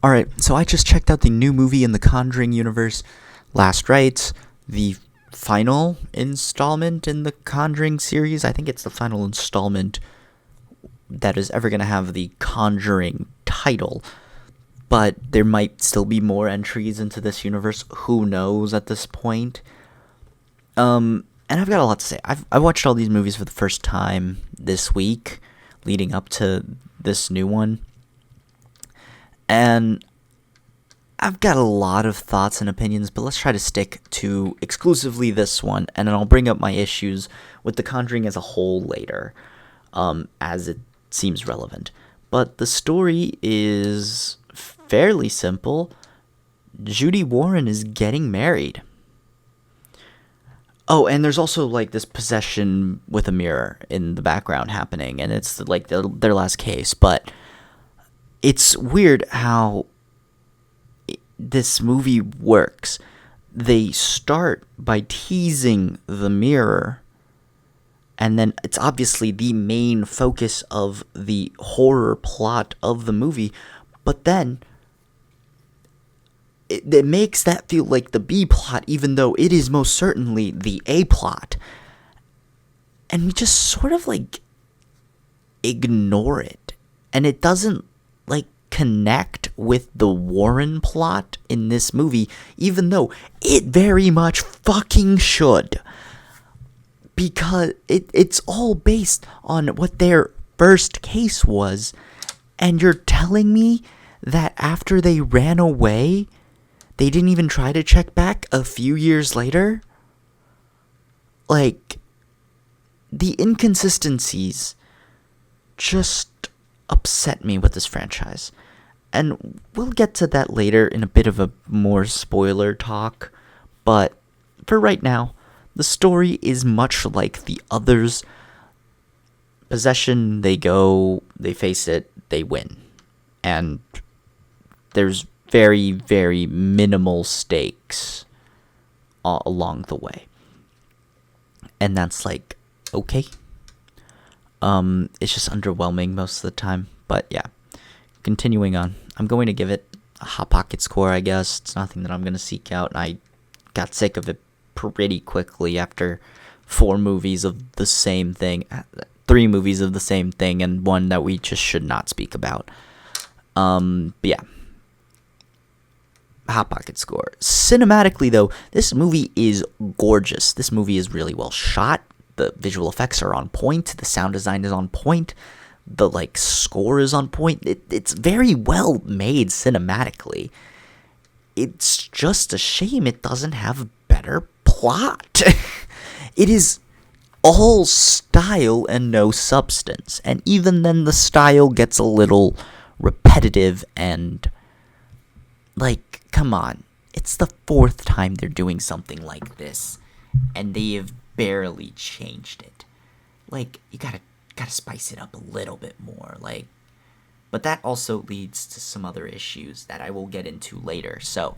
Alright, so I just checked out the new movie in the Conjuring universe, Last Rites, the final installment in the Conjuring series. I think it's the final installment that is ever going to have the Conjuring title. But there might still be more entries into this universe. Who knows at this point? And I've got a lot to say. I watched all these movies for the first time this week, leading up to this new one. And I've got a lot of thoughts and opinions, but let's try to stick to exclusively this one, and then I'll bring up my issues with The Conjuring as a whole later, as it seems relevant. But the story is fairly simple. Judy Warren is getting married. Oh, and there's also, like, this possession with a mirror in the background happening, and it's, like, their last case, but it's weird how this movie works. They start by teasing the mirror, and then it's obviously the main focus of the horror plot of the movie, but then it makes that feel like the B plot, even though it is most certainly the A plot. And we just sort of, like, ignore it. And it doesn't, like, connect with the Warren plot in this movie, even though it very much fucking should. Because it's all based on what their first case was. And you're telling me that after they ran away, they didn't even try to check back a few years later? Like, the inconsistencies just upset me with this franchise. And we'll get to that later in a bit of a more spoiler talk. But for right now, the story is much like the others. Possession, they go, they face it, they win. And there's very, very minimal stakes along the way. And that's like, okay. It's just underwhelming most of the time. But yeah, continuing on. I'm going to give it a Hot Pocket score, I guess. It's nothing that I'm going to seek out. I got sick of it pretty quickly after 4 movies of the same thing. 3 movies of the same thing and one that we just should not speak about. But yeah. Hot Pocket score. Cinematically, though, this movie is gorgeous. This movie is really well shot. The visual effects are on point. The sound design is on point. The, like, score is on point. It's very well made cinematically. It's just a shame it doesn't have better plot. It is all style and no substance. And even then, the style gets a little repetitive and, like, come on. It's the 4th time they're doing something like this, and they have barely changed it. Like, you gotta spice it up a little bit more, like. But that also leads to some other issues that I will get into later. So,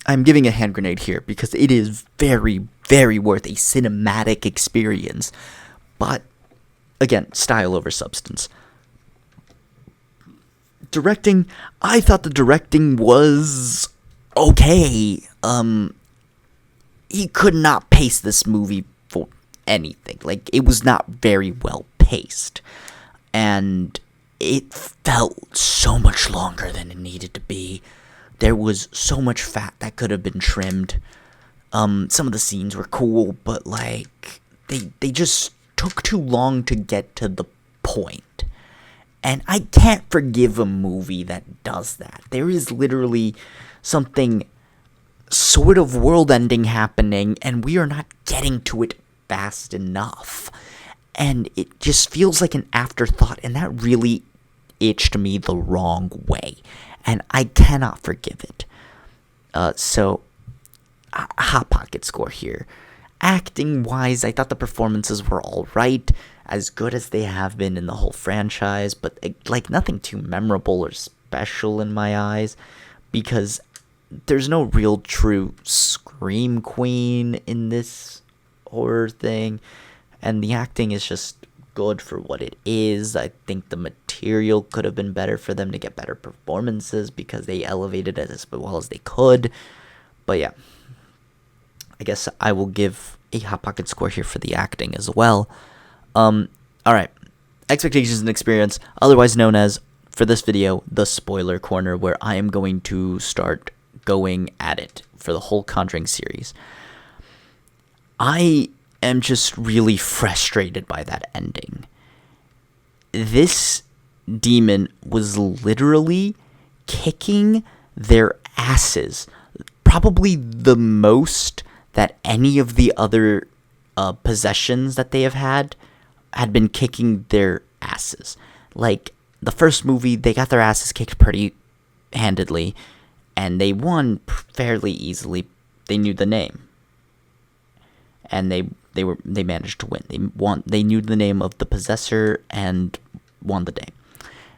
I'm giving a hand grenade here because it is very, very worth a cinematic experience. But, again, style over substance. Directing, I thought the directing was okay. He could not pace this movie for anything. Like, it was not very well paced. And it felt so much longer than it needed to be. There was so much fat that could have been trimmed. Some of the scenes were cool, but, like, they just took too long to get to the point. And I can't forgive a movie that does that. There is literally something sort of world-ending happening, and we are not getting to it fast enough. And it just feels like an afterthought, and that really itched me the wrong way. And I cannot forgive it. So, Hot Pocket score here. Acting-wise, I thought the performances were alright, as good as they have been in the whole franchise, but, like, nothing too memorable or special in my eyes, because there's no real true scream queen in this horror thing, and the acting is just good for what it is. I think the material could have been better for them to get better performances because they elevated it as well as they could. But yeah, I guess I will give a Hot Pocket score here for the acting as well. Alright, expectations and experience, otherwise known as, for this video, the spoiler corner, where I am going to start going at it for the whole Conjuring series. I am just really frustrated by that ending. This demon was literally kicking their asses, probably the most that any of the other possessions that they have had been kicking their asses. Like, the first movie, they got their asses kicked pretty handedly, and they won fairly easily. They knew the name, and they managed to win. They knew the name of the possessor and won the day.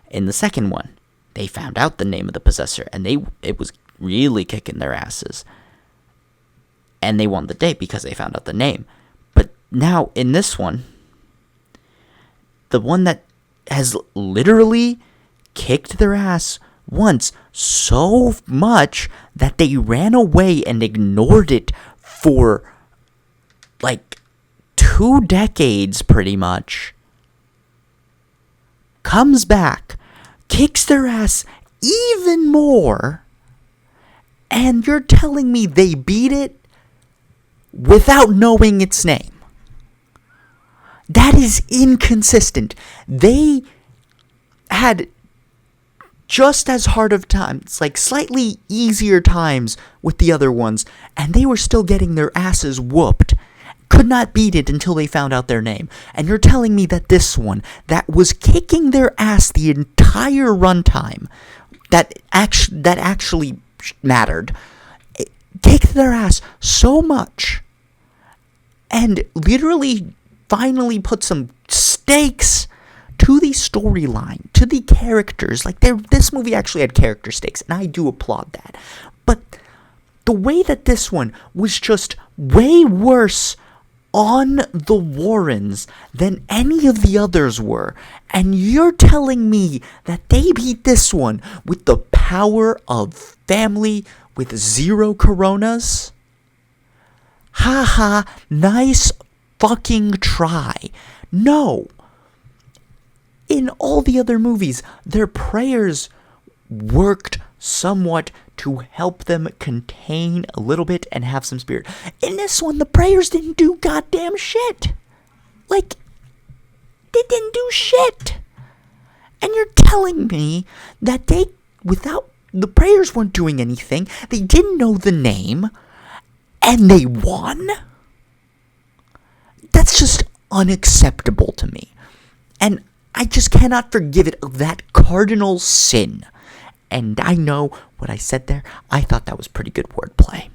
In the second one, they found out the name of the possessor, and it was really kicking their asses, and they won the day because they found out the name. But now in this one, the one that has literally kicked their ass once so much that they ran away and ignored it for like 2 decades pretty much, comes back, kicks their ass even more, and you're telling me they beat it without knowing its name? That is inconsistent. They had just as hard of times, like slightly easier times with the other ones, and they were still getting their asses whooped. Could not beat it until they found out their name. And you're telling me that this one, that was kicking their ass the entire runtime, that actually mattered, kicked their ass so much, and literally finally put some stakes to the storyline, to the characters. Like, this movie actually had character stakes, and I do applaud that. But the way that this one was just way worse on the Warrens than any of the others were, and you're telling me that they beat this one with the power of family with 0 coronas? Haha, nice fucking try. No. In all the other movies, their prayers worked somewhat to help them contain a little bit and have some spirit. In this one, the prayers didn't do goddamn shit. Like, they didn't do shit. And you're telling me that the prayers weren't doing anything, they didn't know the name, and they won? That's just unacceptable to me. And I just cannot forgive it of that cardinal sin. And I know what I said there, I thought that was pretty good wordplay.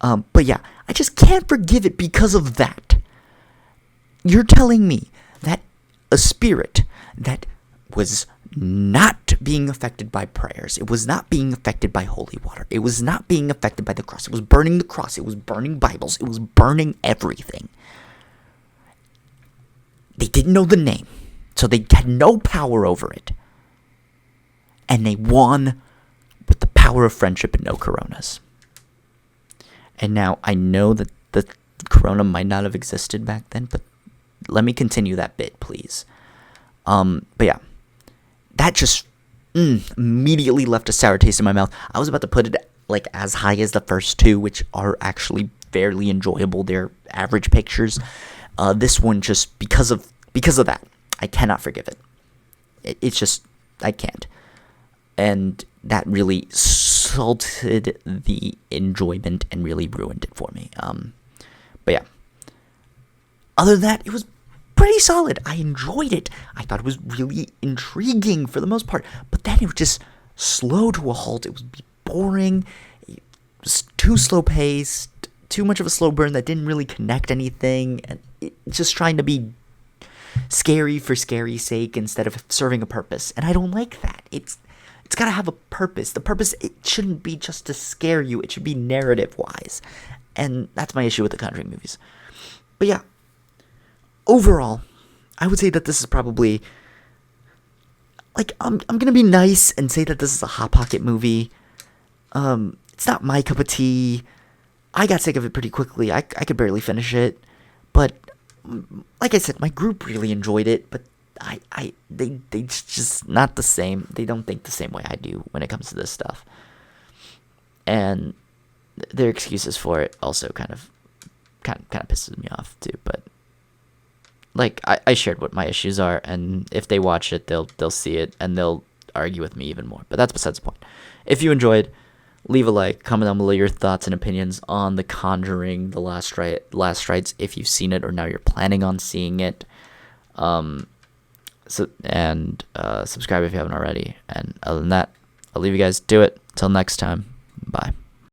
But yeah, I just can't forgive it because of that. You're telling me that a spirit that was not being affected by prayers, it was not being affected by holy water, it was not being affected by the cross, it was burning the cross, it was burning Bibles, it was burning everything. They didn't know the name, so they had no power over it. And they won with the power of friendship and no coronas. And now, I know that the corona might not have existed back then, but let me continue that bit, please. But yeah, that just immediately left a sour taste in my mouth. I was about to put it like as high as the first 2, which are actually fairly enjoyable. They're average pictures. This one, just because of that, I cannot forgive it. It's just, I can't. And that really salted the enjoyment and really ruined it for me. But yeah. Other than that, it was pretty solid. I enjoyed it. I thought it was really intriguing for the most part. But then it was just slow to a halt. It was boring. It was too slow paced. Too much of a slow burn that didn't really connect anything. And just trying to be scary for scary's sake instead of serving a purpose. And I don't like that. It's got to have a purpose. The purpose, it shouldn't be just to scare you. It should be narrative-wise. And that's my issue with the Conjuring movies. But yeah, overall, I would say that this is probably, like, I'm gonna be nice and say that this is a Hot Pocket movie. It's not my cup of tea. I got sick of it pretty quickly. I could barely finish it, but like I said, my group really enjoyed it. But they just not the same. They don't think the same way I do when it comes to this stuff, and their excuses for it also kind of pisses me off too. But like I shared what my issues are, and if they watch it, they'll see it and they'll argue with me even more. But that's besides the point. If you enjoyed, leave a like, comment down below your thoughts and opinions on The Conjuring, The Last Rites, if you've seen it or now you're planning on seeing it. Subscribe if you haven't already. And other than that, I'll leave you guys to it. Till next time, bye.